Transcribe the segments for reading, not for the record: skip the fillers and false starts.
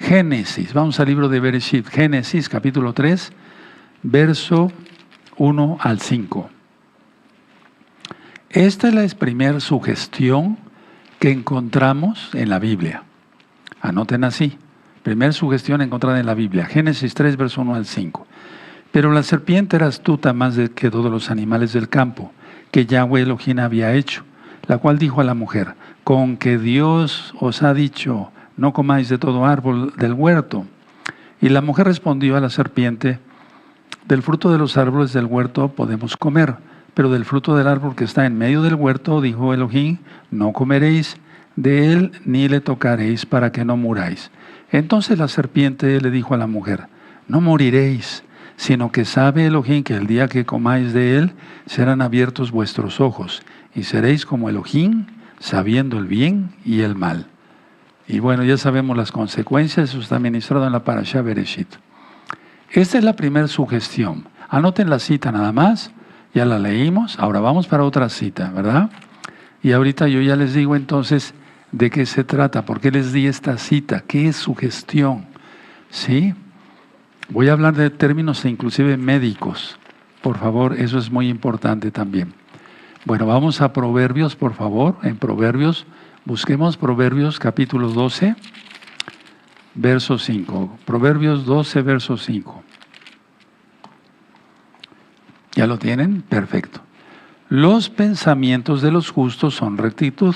Génesis, vamos al libro de Bereshit, Génesis capítulo 3, verso 1 al 5. Esta es la primera sugestión que encontramos en la Biblia. Anoten así, primera sugestión encontrada en la Biblia, Génesis 3, verso 1 al 5. Pero la serpiente era astuta más que todos los animales del campo que Yahweh Elohim había hecho, la cual dijo a la mujer: con que Dios os ha dicho, no comáis de todo árbol del huerto. Y la mujer respondió a la serpiente: del fruto de los árboles del huerto podemos comer, pero del fruto del árbol que está en medio del huerto, dijo Elohim, no comeréis de él ni le tocaréis para que no muráis. Entonces la serpiente le dijo a la mujer: no moriréis, sino que sabe Elohim que el día que comáis de él serán abiertos vuestros ojos y seréis como Elohim, sabiendo el bien y el mal. Y bueno, ya sabemos las consecuencias, eso está ministrado en la Parashá Bereshit. Esta es la primera sugestión. Anoten la cita nada más, ya la leímos, ahora vamos para otra cita, ¿verdad? Y ahorita yo ya les digo entonces de qué se trata, por qué les di esta cita, qué es sugestión, ¿sí? Voy a hablar de términos inclusive médicos, por favor, eso es muy importante también. Bueno, vamos a Proverbios, por favor, en Proverbios, busquemos Proverbios capítulo 12, verso 5. Proverbios 12, verso 5. ¿Ya lo tienen? Perfecto. Los pensamientos de los justos son rectitud,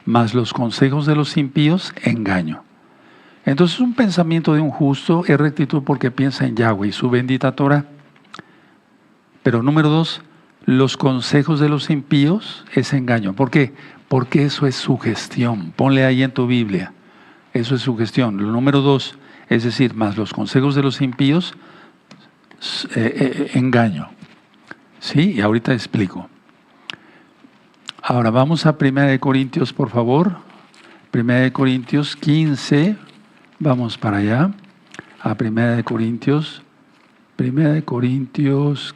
mas los consejos de los impíos, engaño. Entonces, un pensamiento de un justo es rectitud porque piensa en Yahweh y su bendita Torah. Pero número 2, los consejos de los impíos es engaño. ¿Por qué? Porque eso es sugestión. Ponle ahí en tu Biblia. Eso es sugestión. Lo número 2, es decir, más los consejos de los impíos, engaño. ¿Sí? Y ahorita explico. Ahora vamos a 1 Corintios, por favor. 1 Corintios 15. Vamos para allá. A 1 Corintios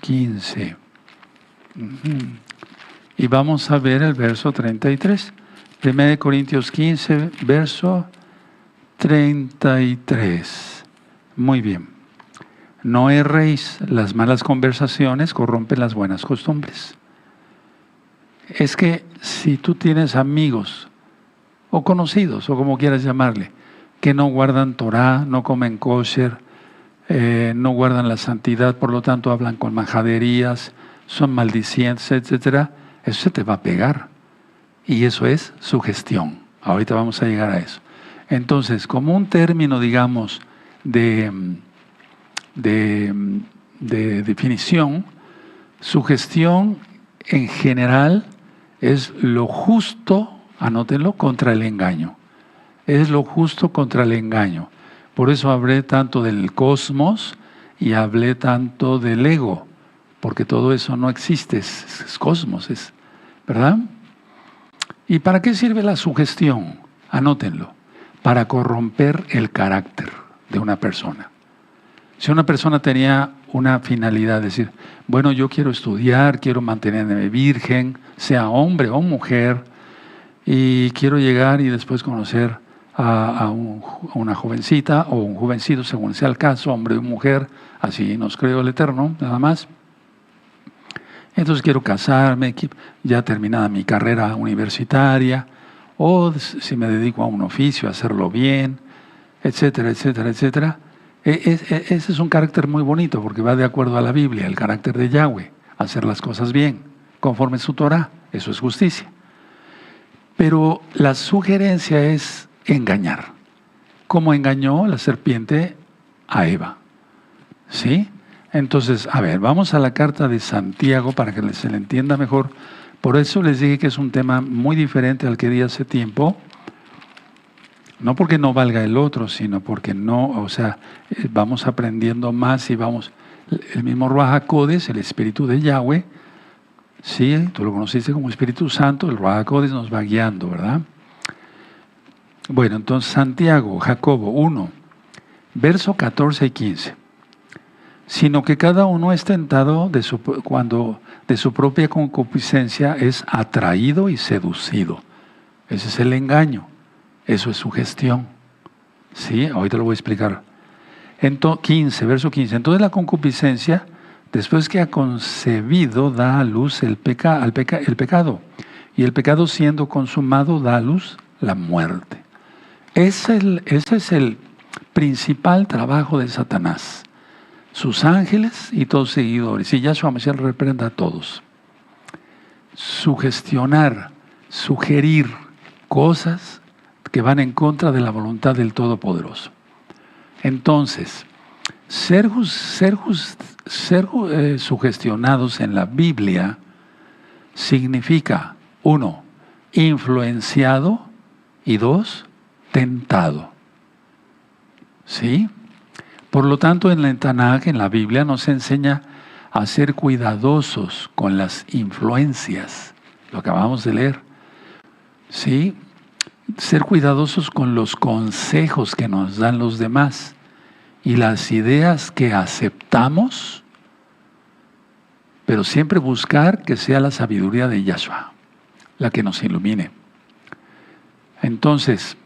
15. Y vamos a ver el verso 33. 1 Corintios 15, verso 33. Muy bien. No erréis, las malas conversaciones corrompen las buenas costumbres. Es que si tú tienes amigos o conocidos, o como quieras llamarle, que no guardan Torah, no comen kosher, no guardan la santidad, por lo tanto hablan con majaderías, son maldicientes, etcétera, eso se te va a pegar. Y eso es sugestión. Ahorita vamos a llegar a eso. Entonces, como un término, digamos, de definición, sugestión en general es lo justo, anótenlo, contra el engaño. Es lo justo contra el engaño. Por eso hablé tanto del cosmos y hablé tanto del ego, porque todo eso no existe, es cosmos, ¿verdad? ¿Y para qué sirve la sugestión? Anótenlo. Para corromper el carácter de una persona. Si una persona tenía una finalidad, es decir, bueno, yo quiero estudiar, quiero mantenerme virgen, sea hombre o mujer, y quiero llegar y después conocer a una jovencita o un jovencito, según sea el caso, hombre o mujer, así nos creó el Eterno, nada más. Entonces quiero casarme, ya terminada mi carrera universitaria, o si me dedico a un oficio, hacerlo bien, etcétera, etcétera, etcétera. Ese es un carácter muy bonito porque va de acuerdo a la Biblia, el carácter de Yahweh, hacer las cosas bien, conforme a su Torah, eso es justicia. Pero la sugerencia es engañar, como engañó la serpiente a Eva, ¿sí? Entonces, a ver, vamos a la carta de Santiago para que se le entienda mejor. Por eso les dije que es un tema muy diferente al que di hace tiempo. No porque no valga el otro, sino porque no, o sea, vamos aprendiendo más y vamos, el mismo Ruach HaKodesh, el Espíritu de Yahweh, sí, tú lo conociste como Espíritu Santo, el Ruach HaKodesh nos va guiando, ¿verdad? Bueno, entonces Santiago, Jacobo 1, verso 14 y 15. Sino que cada uno es tentado cuando de su propia concupiscencia es atraído y seducido. Ese es el engaño. Eso es sugestión. Sí, ahorita lo voy a explicar. 15, verso 15. Entonces la concupiscencia, después que ha concebido, da a luz el pecado. Y el pecado siendo consumado, da a luz la muerte. Ese es el principal trabajo de Satanás. Sus ángeles y todos seguidores. Y Yahshua Mashiach reprenda a todos. Sugestionar, sugerir cosas que van en contra de la voluntad del Todopoderoso. Entonces, ser sugestionados en la Biblia significa, 1, influenciado y 2, tentado. ¿Sí? Por lo tanto, en la Tanaj, en la Biblia, nos enseña a ser cuidadosos con las influencias, lo acabamos de leer. ¿Sí? Ser cuidadosos con los consejos que nos dan los demás y las ideas que aceptamos, pero siempre buscar que sea la sabiduría de Yahshua la que nos ilumine. Entonces,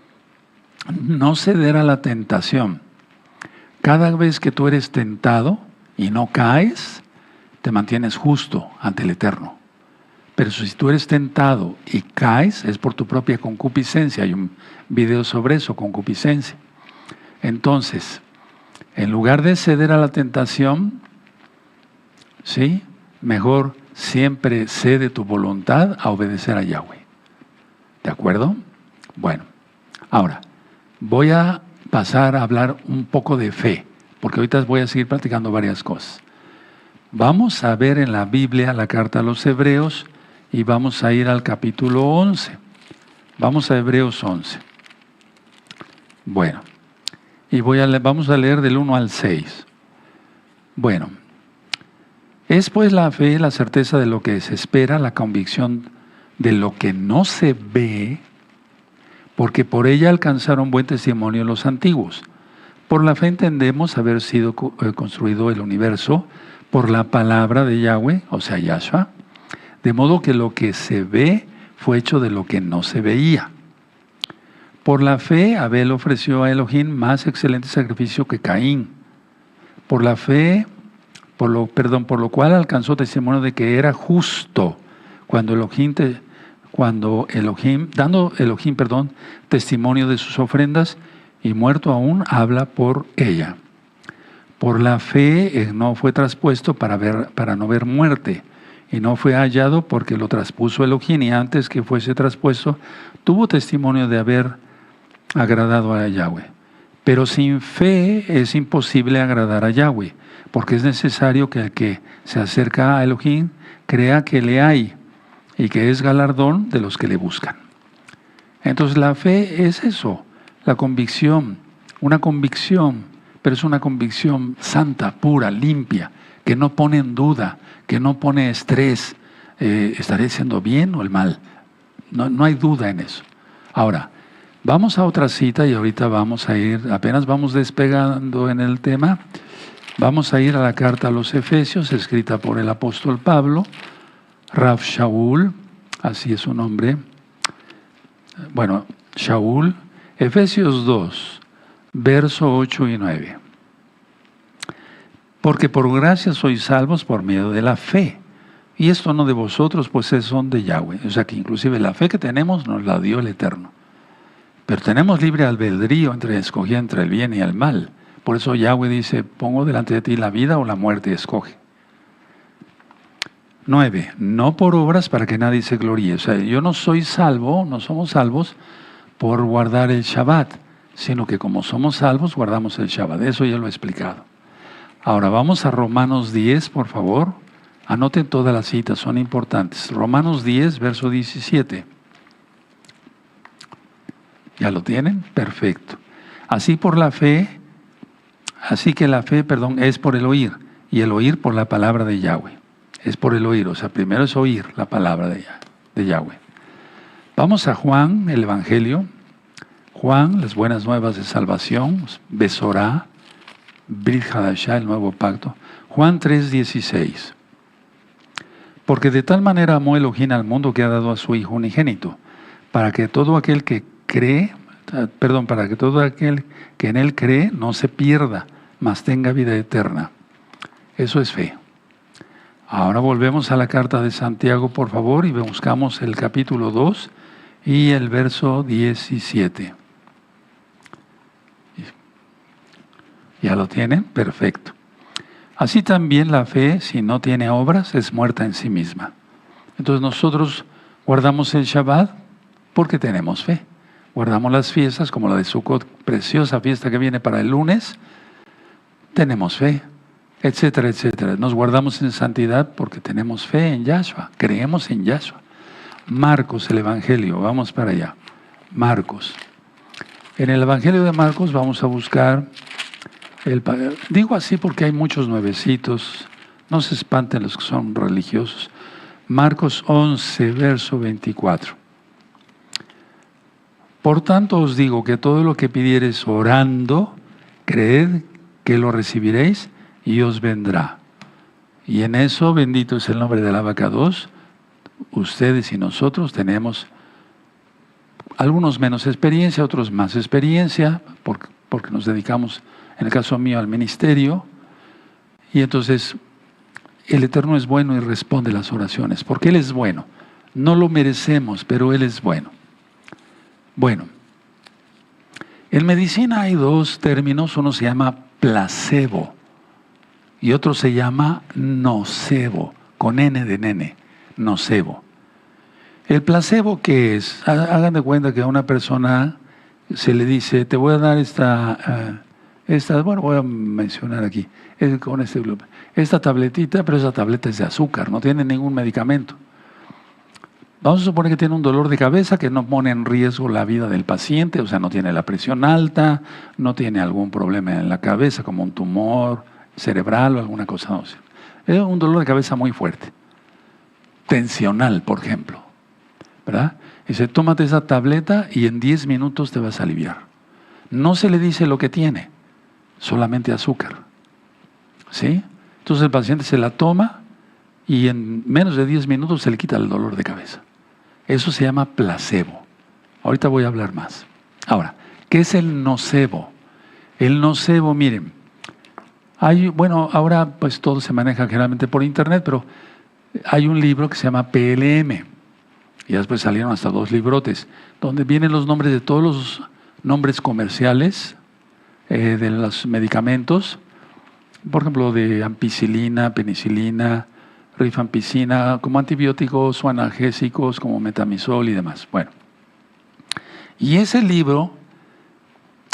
no ceder a la tentación. Cada vez que tú eres tentado y no caes, te mantienes justo ante el Eterno. Pero si tú eres tentado y caes, es por tu propia concupiscencia. Hay un video sobre eso, concupiscencia. Entonces, en lugar de ceder a la tentación, ¿sí? Mejor siempre cede tu voluntad a obedecer a Yahweh. ¿De acuerdo? Bueno, ahora, voy a pasar a hablar un poco de fe, porque ahorita voy a seguir platicando varias cosas. Vamos a ver en la Biblia la carta a los Hebreos y vamos a ir al capítulo 11. Vamos a Hebreos 11. Bueno, y vamos a leer del 1 al 6. Bueno, es pues la fe, la certeza de lo que se espera, la convicción de lo que no se ve, porque por ella alcanzaron buen testimonio los antiguos. Por la fe entendemos haber sido construido el universo por la palabra de Yahweh, o sea, Yahshua, de modo que lo que se ve fue hecho de lo que no se veía. Por la fe, Abel ofreció a Elohim más excelente sacrificio que Caín. Por la fe, por lo cual alcanzó testimonio de que era justo cuando dando Elohim, testimonio de sus ofrendas, y muerto aún habla por ella. Por la fe no fue traspuesto para no ver muerte, y no fue hallado porque lo traspuso Elohim, y antes que fuese traspuesto, tuvo testimonio de haber agradado a Yahweh. Pero sin fe es imposible agradar a Yahweh, porque es necesario que el que se acerca a Elohim crea que le hay y que es galardón de los que le buscan. Entonces la fe es eso, la convicción, una convicción, pero es una convicción santa, pura, limpia, que no pone en duda, que no pone estrés, ¿estaré haciendo bien o el mal? No hay duda en eso. Ahora, vamos a otra cita y ahorita vamos a ir, apenas vamos despegando en el tema, vamos a ir a la carta a los Efesios, escrita por el apóstol Pablo, Rav Shaul, así es su nombre. Bueno, Shaul, Efesios 2, verso 8 y 9. Porque por gracia sois salvos por medio de la fe. Y esto no de vosotros, pues es don de Yahweh. O sea que inclusive la fe que tenemos nos la dio el Eterno. Pero tenemos libre albedrío escoger entre el bien y el mal. Por eso Yahweh dice, pongo delante de ti la vida o la muerte, escoge. 9. No por obras para que nadie se gloríe. O sea, yo no soy salvo, no somos salvos por guardar el Shabbat, sino que como somos salvos, guardamos el Shabbat. Eso ya lo he explicado. Ahora vamos a Romanos 10, por favor. Anoten todas las citas, son importantes. Romanos 10, verso 17. ¿Ya lo tienen? Perfecto. Así que la fe, es por el oír, y el oír por la palabra de Yahweh. Es por el oír, o sea, primero es oír la palabra de Yahweh. Vamos a Juan, el Evangelio. Juan, las buenas nuevas de salvación, Besorá, Brit Hadashah, el nuevo pacto. Juan 3:16. Porque de tal manera amó Elohim al mundo que ha dado a su Hijo unigénito, para que todo aquel que cree, perdón, para que todo aquel que en Él cree no se pierda, mas tenga vida eterna. Eso es fe. Ahora volvemos a la carta de Santiago, por favor, y buscamos el capítulo 2 y el verso 17. ¿Ya lo tienen? Perfecto. Así también la fe, si no tiene obras, es muerta en sí misma. Entonces nosotros guardamos el Shabbat porque tenemos fe. Guardamos las fiestas, como la de Sukkot, preciosa fiesta que viene para el lunes, tenemos fe, etcétera, etcétera. Nos guardamos en santidad porque tenemos fe en Yahshua, creemos en Yahshua. Marcos, el Evangelio, vamos para allá. Marcos. En el Evangelio de Marcos vamos a buscar, digo así porque hay muchos nuevecitos, no se espanten los que son religiosos. Marcos 11, verso 24. Por tanto os digo que todo lo que pidiereis orando, creed que lo recibiréis y os vendrá. Y en eso, bendito es el nombre del Abacados, ustedes y nosotros tenemos algunos menos experiencia, otros más experiencia, porque nos dedicamos, en el caso mío, al ministerio, y entonces el Eterno es bueno y responde las oraciones, porque Él es bueno. No lo merecemos, pero Él es bueno. Bueno, en medicina hay dos términos, uno se llama placebo y otro se llama nocebo, con N de nene, nocebo. El placebo, ¿qué es? Hagan de cuenta que a una persona se le dice, te voy a dar bueno, voy a mencionar aquí, con esta tabletita, pero esa tableta es de azúcar, no tiene ningún medicamento. Vamos a suponer que tiene un dolor de cabeza que no pone en riesgo la vida del paciente, o sea, no tiene la presión alta, no tiene algún problema en la cabeza como un tumor cerebral o alguna cosa así. Es un dolor de cabeza muy fuerte, tensional, por ejemplo, ¿verdad? Dice, tómate esa tableta y en 10 minutos te vas a aliviar. No se le dice lo que tiene, solamente azúcar, ¿sí? Entonces el paciente se la toma y en menos de 10 minutos se le quita el dolor de cabeza. Eso se llama placebo. Ahorita voy a hablar más. Ahora, ¿qué es el nocebo? El nocebo, miren, ahora pues todo se maneja generalmente por internet, pero hay un libro que se llama PLM, y después salieron hasta 2 librotes, donde vienen los nombres de todos los nombres comerciales de los medicamentos, por ejemplo, de ampicilina, penicilina, rifampicina, como antibióticos o analgésicos, como metamizol y demás. Bueno, y ese libro,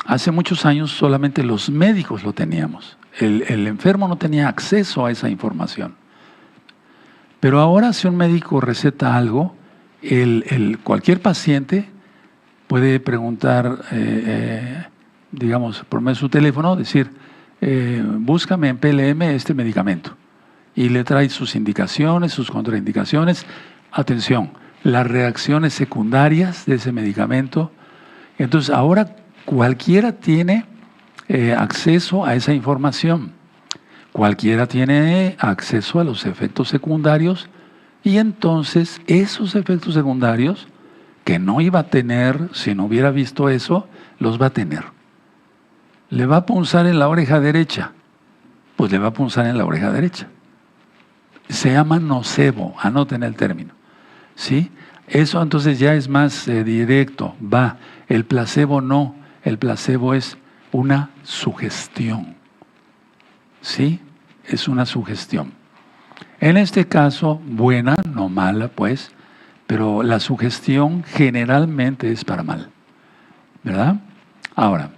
hace muchos años solamente los médicos lo teníamos. El enfermo no tenía acceso a esa información. Pero ahora si un médico receta algo, cualquier paciente puede preguntar, digamos, por medio de su teléfono, decir, búscame en PLM este medicamento. Y le trae sus indicaciones, sus contraindicaciones. Atención, las reacciones secundarias de ese medicamento. Entonces, ahora cualquiera tiene acceso a esa información. Cualquiera tiene acceso a los efectos secundarios y entonces esos efectos secundarios que no iba a tener si no hubiera visto eso, los va a tener. ¿Le va a punzar en la oreja derecha? Pues le va a punzar en la oreja derecha. Se llama nocebo, anoten el término, ¿sí? Eso entonces ya es más directo, va. El placebo no, el placebo es una sugestión, ¿sí? Es una sugestión. En este caso, buena, no mala, pues, pero la sugestión generalmente es para mal, ¿verdad? Ahora,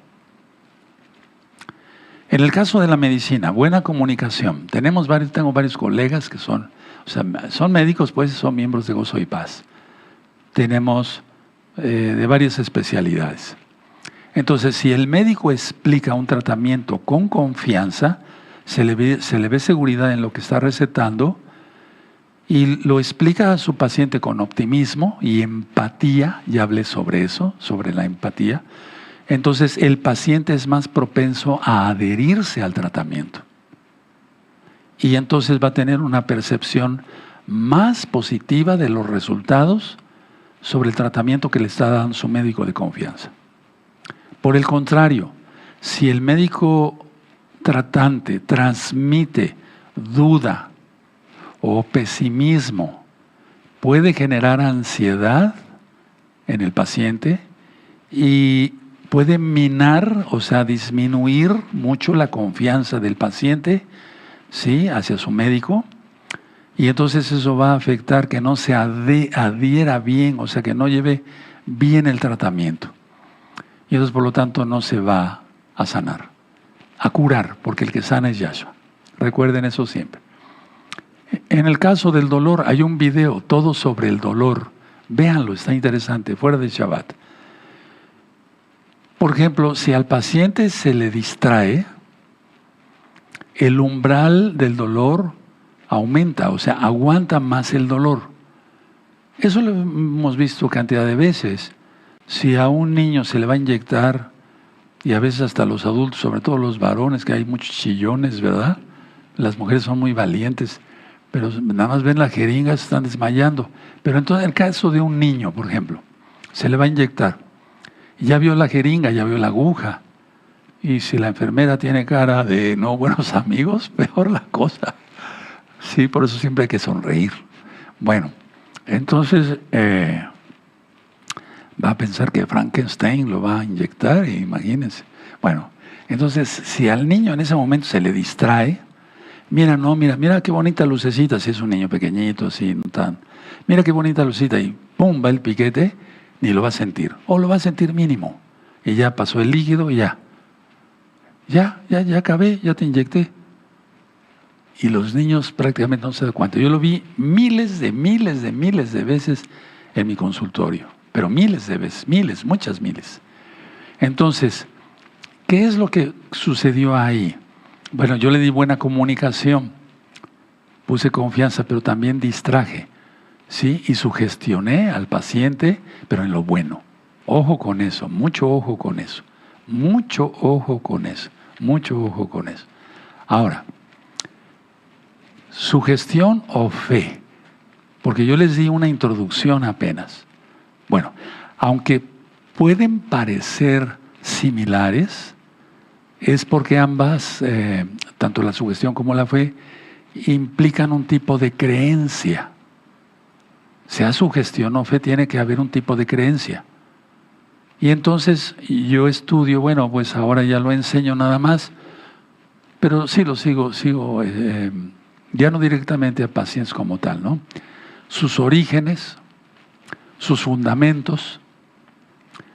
en el caso de la medicina, buena comunicación. Tengo varios colegas que son médicos, pues son miembros de Gozo y Paz. Tenemos de varias especialidades. Entonces, si el médico explica un tratamiento con confianza, se le ve seguridad en lo que está recetando y lo explica a su paciente con optimismo y empatía, ya hablé sobre eso, sobre la empatía. Entonces el paciente es más propenso a adherirse al tratamiento. Y entonces va a tener una percepción más positiva de los resultados sobre el tratamiento que le está dando su médico de confianza. Por el contrario, si el médico tratante transmite duda o pesimismo, puede generar ansiedad en el paciente y puede minar, o sea, disminuir mucho la confianza del paciente, ¿sí?, hacia su médico. Y entonces eso va a afectar que no se adhiera bien, o sea, que no lleve bien el tratamiento. Y entonces, por lo tanto, no se va a sanar, a curar, porque el que sana es Yahshua. Recuerden eso siempre. En el caso del dolor, hay un video todo sobre el dolor. Véanlo, está interesante, fuera de Shabbat. Por ejemplo, si al paciente se le distrae, el umbral del dolor aumenta, o sea, aguanta más el dolor. Eso lo hemos visto cantidad de veces. Si a un niño se le va a inyectar, y a veces hasta los adultos, sobre todo los varones, que hay muchos chillones, ¿verdad? Las mujeres son muy valientes, pero nada más ven la jeringa, se están desmayando. Pero entonces, en el caso de un niño, por ejemplo, se le va a inyectar, ya vio la jeringa, ya vio la aguja, y si la enfermera tiene cara de no buenos amigos, peor la cosa. Sí, por eso siempre hay que sonreír. Bueno, entonces va a pensar que Frankenstein lo va a inyectar, imagínense. Bueno, entonces si al niño en ese momento se le distrae, mira qué bonita lucecita, si es un niño pequeñito, así, no tan. Mira qué bonita lucecita, y pum, va el piquete, ni lo va a sentir. O lo va a sentir mínimo. Y ya pasó el líquido y ya. Ya acabé, ya te inyecté. Y los niños prácticamente no se dan cuenta. Yo lo vi miles de veces en mi consultorio. Pero miles de veces, muchas miles. Entonces, ¿qué es lo que sucedió ahí? Bueno, yo le di buena comunicación, puse confianza, pero también distraje, ¿sí? Y sugestioné al paciente, pero en lo bueno. Ojo con eso, mucho ojo con eso. Mucho ojo con eso, mucho ojo con eso. Ahora, sugestión o fe, porque yo les di una introducción apenas. Bueno, aunque pueden parecer similares, es porque ambas, tanto la sugestión como la fe, implican un tipo de creencia. Sea sugestión o fe, tiene que haber un tipo de creencia. Y entonces yo estudio, bueno, pues ahora ya lo enseño nada más, pero sí lo sigo, ya no directamente a pacientes como tal, ¿no? Sus orígenes, sus fundamentos,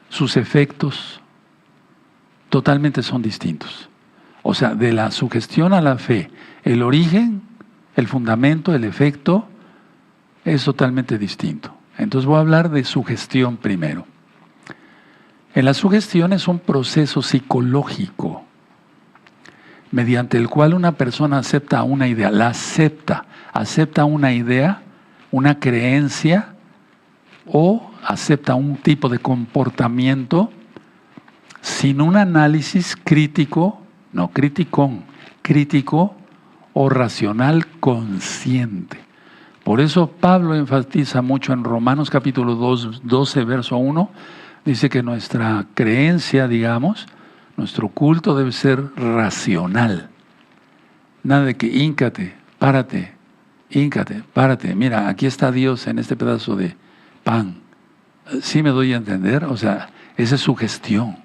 sus efectos, totalmente son distintos. O sea, de la sugestión a la fe, el origen, el fundamento, el efecto, es totalmente distinto. Entonces voy a hablar de sugestión primero. En la sugestión es un proceso psicológico mediante el cual una persona acepta una idea, acepta una idea, una creencia o acepta un tipo de comportamiento sin un análisis crítico, no crítico o racional consciente. Por eso Pablo enfatiza mucho en Romanos capítulo 12, verso 1, dice que nuestra creencia, digamos, nuestro culto debe ser racional. Nada de que híncate, párate, mira, aquí está Dios en este pedazo de pan. ¿Sí me doy a entender? O sea, esa es sugestión.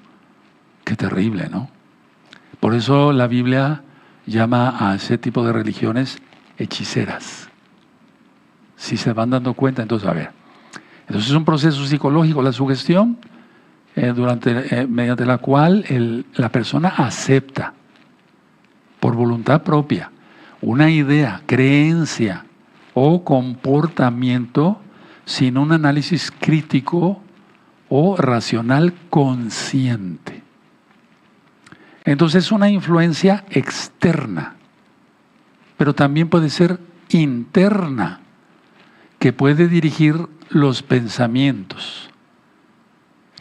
Qué terrible, ¿no? Por eso la Biblia llama a ese tipo de religiones hechiceras. Si se van dando cuenta, entonces a ver. Entonces es un proceso psicológico, la sugestión, mediante la cual la persona acepta por voluntad propia una idea, creencia o comportamiento sin un análisis crítico o racional consciente. Entonces es una influencia externa, pero también puede ser interna, que puede dirigir los pensamientos,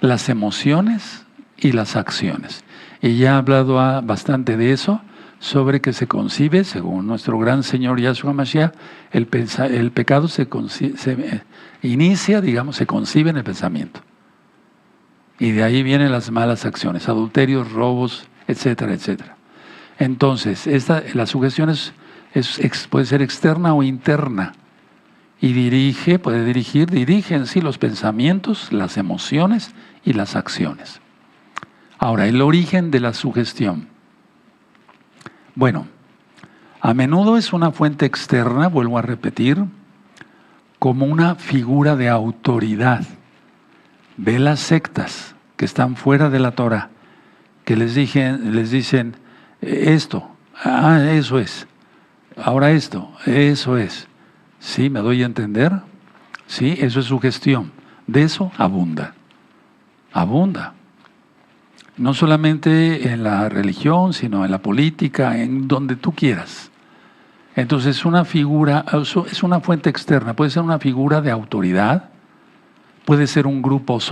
las emociones y las acciones. Y ya he hablado bastante de eso, sobre que se concibe, según nuestro gran Señor Yahshua Mashiach, el pecado se inicia, digamos, se concibe en el pensamiento. Y de ahí vienen las malas acciones, adulterios, robos, etcétera, etcétera. Entonces, la sugestión puede ser externa o interna. Y dirige en sí los pensamientos, las emociones y las acciones. Ahora, el origen de la sugestión. Bueno, a menudo es una fuente externa, vuelvo a repetir, como una figura de autoridad. Ve las sectas que están fuera de la Torah, que les dicen esto, eso es, ahora esto, eso es. ¿Sí? ¿Me doy a entender? Sí, eso es sugestión. De eso abunda. Abunda. No solamente en la religión, sino en la política, en donde tú quieras. Entonces es una fuente externa, puede ser una figura de autoridad, puede ser un grupo social.